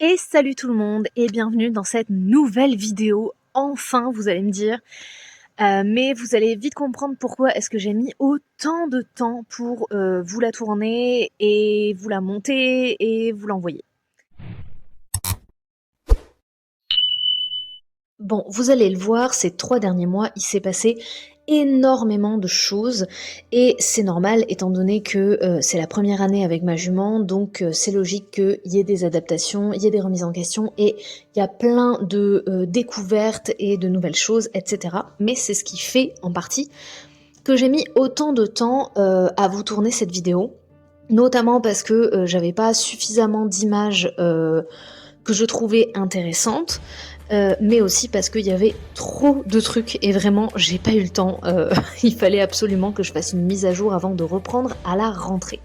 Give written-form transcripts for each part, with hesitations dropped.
Et salut tout le monde et bienvenue dans cette nouvelle vidéo. Enfin, vous allez me dire, mais vous allez vite comprendre pourquoi est-ce que j'ai mis autant de temps pour vous la tourner et vous la monter et vous l'envoyer. Bon, vous allez le voir, ces 3 derniers mois, il s'est passé énormément de choses et c'est normal étant donné que c'est la première année avec ma jument, donc c'est logique qu'il y ait des adaptations, il y ait des remises en question et il y a plein de découvertes et de nouvelles choses, etc. Mais c'est ce qui fait en partie que j'ai mis autant de temps à vous tourner cette vidéo, notamment parce que j'avais pas suffisamment d'images que je trouvais intéressantes, mais aussi parce qu'il y avait trop de trucs et vraiment j'ai pas eu le temps, il fallait absolument que je fasse une mise à jour avant de reprendre à la rentrée.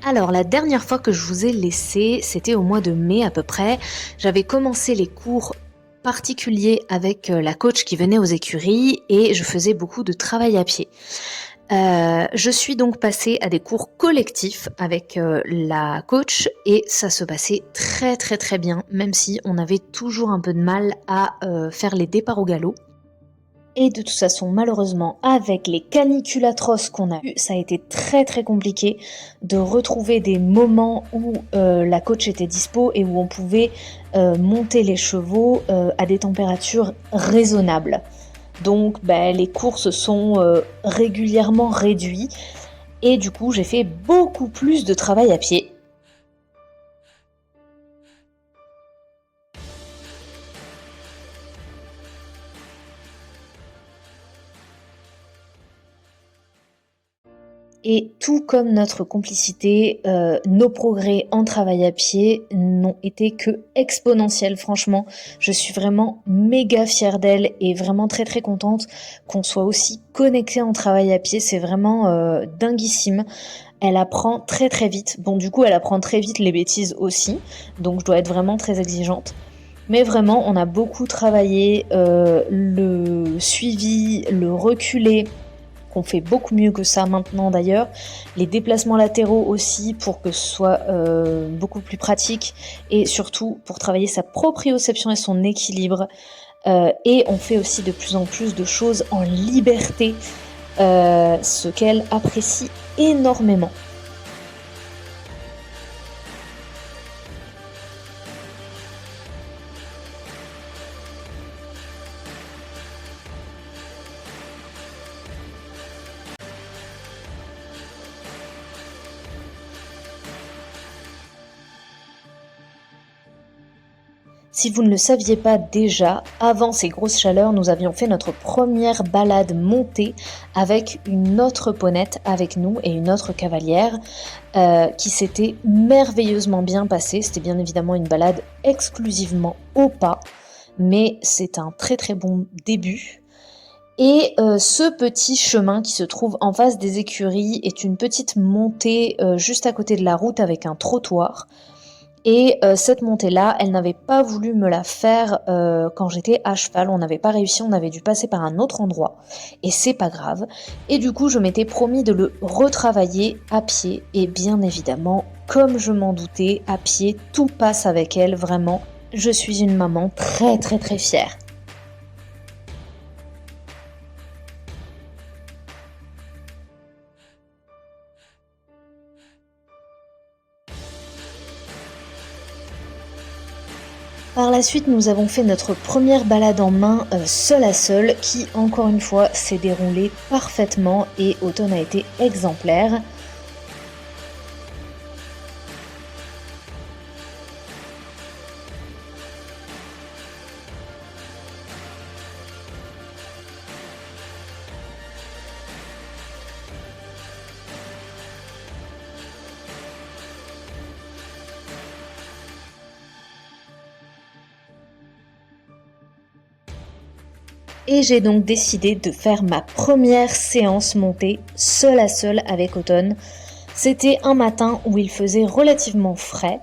Alors la dernière fois que je vous ai laissé, c'était au mois de mai à peu près, j'avais commencé les cours particuliers avec la coach qui venait aux écuries et je faisais beaucoup de travail à pied. Je suis donc passée à des cours collectifs avec la coach et ça se passait très très très bien, même si on avait toujours un peu de mal à faire les départs au galop. Et de toute façon, malheureusement, avec les canicules atroces qu'on a eues, ça a été très très compliqué de retrouver des moments où la coach était dispo et où on pouvait monter les chevaux à des températures raisonnables. Donc les cours se sont régulièrement réduits et du coup j'ai fait beaucoup plus de travail à pied. Et tout comme notre complicité, nos progrès en travail à pied n'ont été que exponentiels. Franchement, je suis vraiment méga fière d'elle et vraiment très très contente qu'on soit aussi connectés en travail à pied. C'est vraiment dinguissime. Elle apprend très très vite. Bon, du coup, elle apprend très vite les bêtises aussi, donc je dois être vraiment très exigeante. Mais vraiment, on a beaucoup travaillé le suivi, le reculé, qu'on fait beaucoup mieux que ça maintenant d'ailleurs, les déplacements latéraux aussi pour que ce soit beaucoup plus pratique et surtout pour travailler sa proprioception et son équilibre. Et on fait aussi de plus en plus de choses en liberté, ce qu'elle apprécie énormément. Si vous ne le saviez pas déjà, avant ces grosses chaleurs, nous avions fait notre première balade montée avec une autre ponette avec nous et une autre cavalière qui s'était merveilleusement bien passée. C'était bien évidemment une balade exclusivement au pas, mais c'est un très très bon début. Et ce petit chemin qui se trouve en face des écuries est une petite montée juste à côté de la route avec un trottoir. Et cette montée-là, elle n'avait pas voulu me la faire quand j'étais à cheval, on n'avait pas réussi, on avait dû passer par un autre endroit, et c'est pas grave. Et du coup, je m'étais promis de le retravailler à pied, et bien évidemment, comme je m'en doutais, à pied, tout passe avec elle, vraiment. Je suis une maman très très très fière. Par la suite, nous avons fait notre première balade en main seul à seul qui, encore une fois, s'est déroulée parfaitement et Automne a été exemplaire. Et j'ai donc décidé de faire ma première séance montée seul à seul avec Automne. C'était un matin où il faisait relativement frais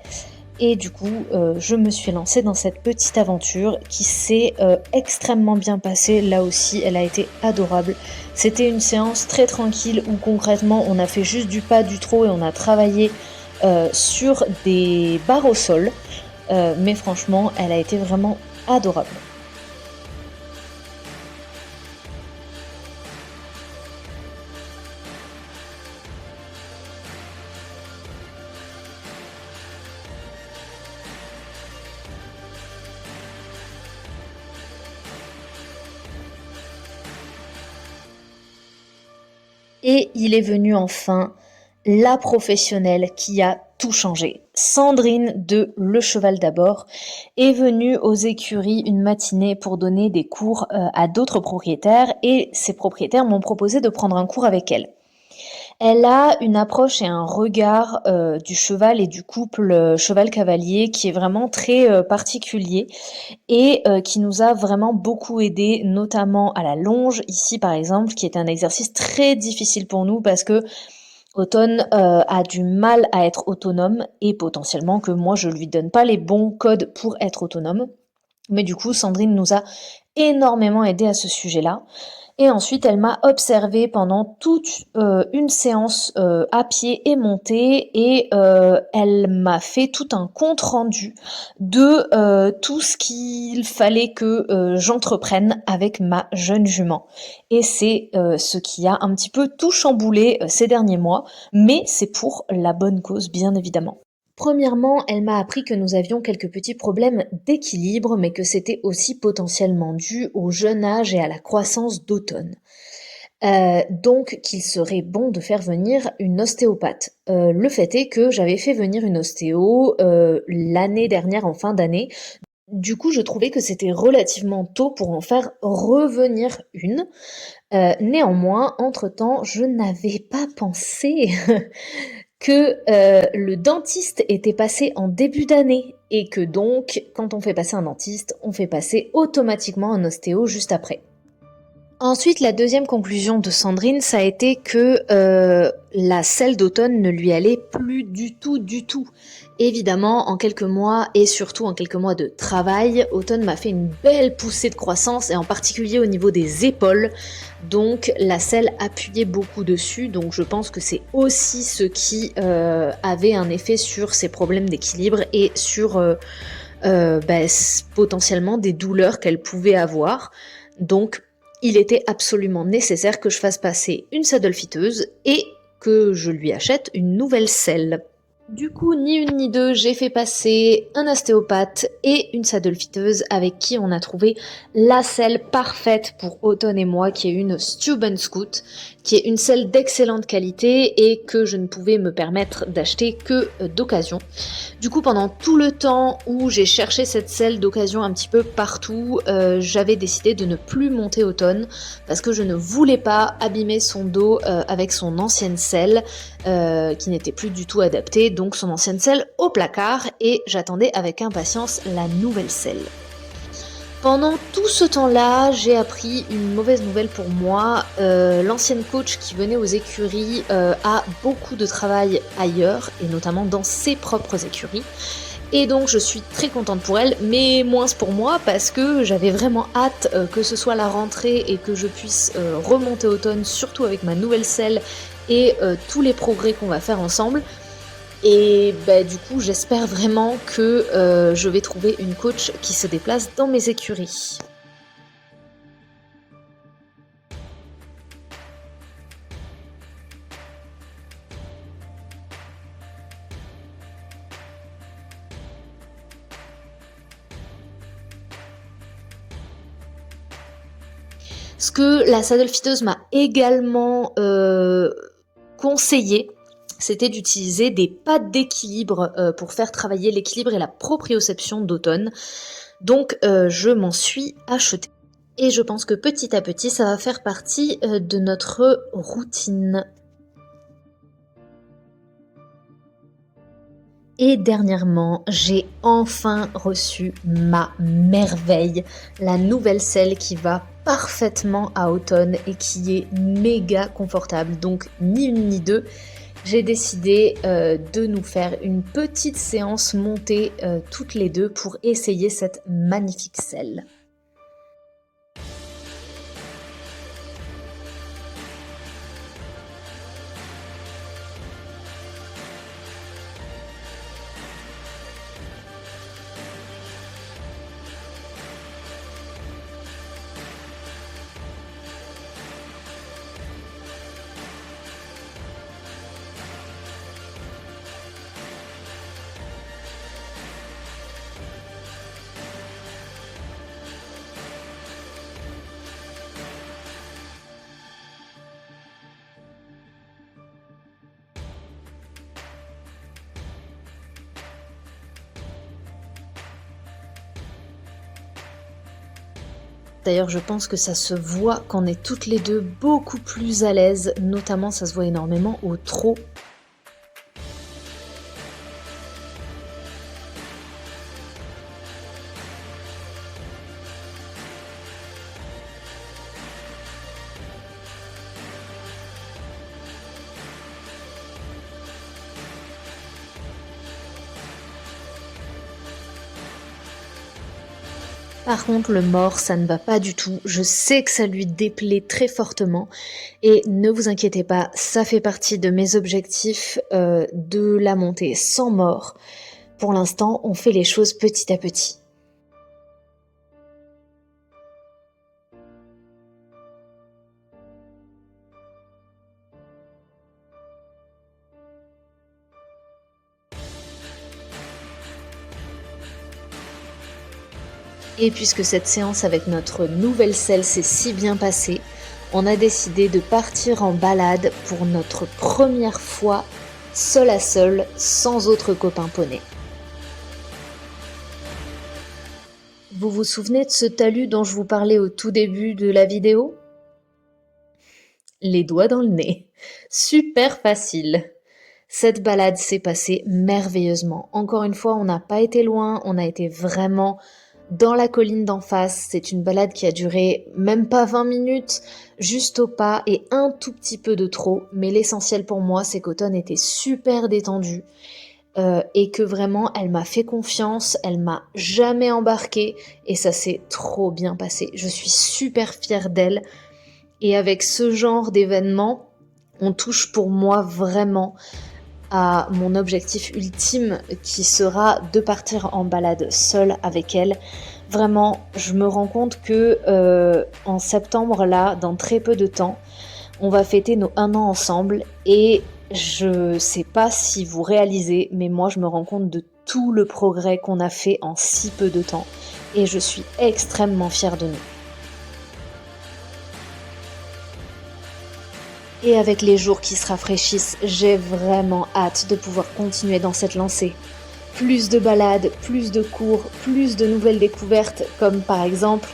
et du coup je me suis lancée dans cette petite aventure qui s'est extrêmement bien passée. Là aussi elle a été adorable. C'était une séance très tranquille où concrètement on a fait juste du pas, du trot et on a travaillé sur des barres au sol. mais franchement, elle a été vraiment adorable. Et il est venu enfin la professionnelle qui a tout changé. Sandrine de Le Cheval d'abord est venue aux écuries une matinée pour donner des cours à d'autres propriétaires et ces propriétaires m'ont proposé de prendre un cours avec elle. Elle a une approche et un regard du cheval et du couple cheval-cavalier qui est vraiment très particulier et qui nous a vraiment beaucoup aidé, notamment à la longe, ici par exemple, qui est un exercice très difficile pour nous parce que Automne a du mal à être autonome et potentiellement que moi je lui donne pas les bons codes pour être autonome. Mais du coup, Sandrine nous a énormément aidé à ce sujet-là. Et ensuite, elle m'a observé pendant toute une séance à pied et montée et elle m'a fait tout un compte-rendu de tout ce qu'il fallait que j'entreprenne avec ma jeune jument. Et c'est ce qui a un petit peu tout chamboulé ces derniers mois, mais c'est pour la bonne cause, bien évidemment. Premièrement, elle m'a appris que nous avions quelques petits problèmes d'équilibre, mais que c'était aussi potentiellement dû au jeune âge et à la croissance d'Automne. Donc qu'il serait bon de faire venir une ostéopathe. Le fait est que j'avais fait venir une ostéo l'année dernière en fin d'année. Du coup, je trouvais que c'était relativement tôt pour en faire revenir une. Néanmoins, entre-temps, je n'avais pas pensé que le dentiste était passé en début d'année et que donc, quand on fait passer un dentiste, on fait passer automatiquement un ostéo juste après. Ensuite, la deuxième conclusion de Sandrine, ça a été que la selle d'Automne ne lui allait plus du tout, du tout. Évidemment, en quelques mois, et surtout en quelques mois de travail, Automne m'a fait une belle poussée de croissance, et en particulier au niveau des épaules. Donc la selle appuyait beaucoup dessus, donc je pense que c'est aussi ce qui avait un effet sur ses problèmes d'équilibre et sur potentiellement des douleurs qu'elle pouvait avoir. Donc il était absolument nécessaire que je fasse passer une saddle fiteuse et que je lui achète une nouvelle selle. Du coup, ni une ni deux, j'ai fait passer un ostéopathe et une saddle fiteuse avec qui on a trouvé la selle parfaite pour Automne et moi, qui est une Steuben Scout, qui est une selle d'excellente qualité et que je ne pouvais me permettre d'acheter que d'occasion. Du coup, pendant tout le temps où j'ai cherché cette selle d'occasion un petit peu partout, j'avais décidé de ne plus monter Automne parce que je ne voulais pas abîmer son dos avec son ancienne selle qui n'était plus du tout adaptée, donc son ancienne selle au placard, et j'attendais avec impatience la nouvelle selle. Pendant tout ce temps-là, j'ai appris une mauvaise nouvelle pour moi. L'ancienne coach qui venait aux écuries a beaucoup de travail ailleurs, et notamment dans ses propres écuries. Et donc je suis très contente pour elle, mais moins pour moi, parce que j'avais vraiment hâte que ce soit la rentrée et que je puisse remonter Automne, surtout avec ma nouvelle selle et tous les progrès qu'on va faire ensemble. Et du coup, j'espère vraiment que je vais trouver une coach qui se déplace dans mes écuries. Ce que la saddle fiteuse m'a également conseillé, c'était d'utiliser des pattes d'équilibre pour faire travailler l'équilibre et la proprioception d'Automne. Donc je m'en suis achetée. Et je pense que petit à petit, ça va faire partie de notre routine. Et dernièrement, j'ai enfin reçu ma merveille, la nouvelle selle qui va parfaitement à Automne et qui est méga confortable. Donc ni une ni deux, j'ai décidé de nous faire une petite séance montée toutes les deux pour essayer cette magnifique selle. D'ailleurs, je pense que ça se voit qu'on est toutes les deux beaucoup plus à l'aise, notamment ça se voit énormément au trot. Par contre, le mort, ça ne va pas du tout. Je sais que ça lui déplaît très fortement. Et ne vous inquiétez pas, ça fait partie de mes objectifs de la montée sans mort. Pour l'instant, on fait les choses petit à petit. Et puisque cette séance avec notre nouvelle selle s'est si bien passée, on a décidé de partir en balade pour notre première fois seul à seul, sans autre copain poney. Vous vous souvenez de ce talus dont je vous parlais au tout début de la vidéo? Les doigts dans le nez. Super facile. Cette balade s'est passée merveilleusement. Encore une fois, on n'a pas été loin, on a été vraiment dans la colline d'en face. C'est une balade qui a duré même pas 20 minutes, juste au pas et un tout petit peu de trop. Mais l'essentiel pour moi, c'est qu'Automne était super détendue et que vraiment, elle m'a fait confiance, elle m'a jamais embarquée et ça s'est trop bien passé. Je suis super fière d'elle et avec ce genre d'événement, on touche pour moi vraiment à mon objectif ultime qui sera de partir en balade seule avec elle. Vraiment, je me rends compte que en septembre, là, dans très peu de temps, on va fêter nos 1 an ensemble et je sais pas si vous réalisez, mais moi je me rends compte de tout le progrès qu'on a fait en si peu de temps et je suis extrêmement fière de nous. Et avec les jours qui se rafraîchissent, j'ai vraiment hâte de pouvoir continuer dans cette lancée. Plus de balades, plus de cours, plus de nouvelles découvertes, comme par exemple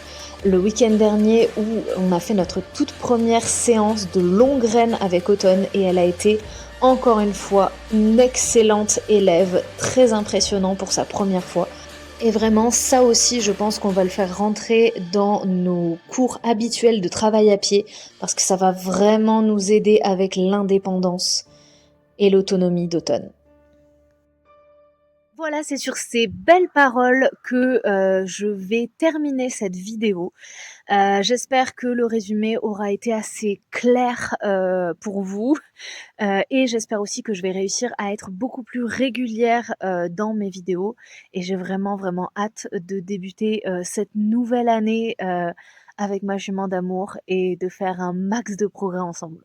le week-end dernier où on a fait notre toute première séance de longue graine avec Automne et elle a été encore une fois une excellente élève, très impressionnant pour sa première fois. Et vraiment, ça aussi, je pense qu'on va le faire rentrer dans nos cours habituels de travail à pied parce que ça va vraiment nous aider avec l'indépendance et l'autonomie d'Automne. Voilà, c'est sur ces belles paroles que je vais terminer cette vidéo. J'espère que le résumé aura été assez clair pour vous et j'espère aussi que je vais réussir à être beaucoup plus régulière dans mes vidéos et j'ai vraiment vraiment hâte de débuter cette nouvelle année avec ma jument d'amour et de faire un max de progrès ensemble.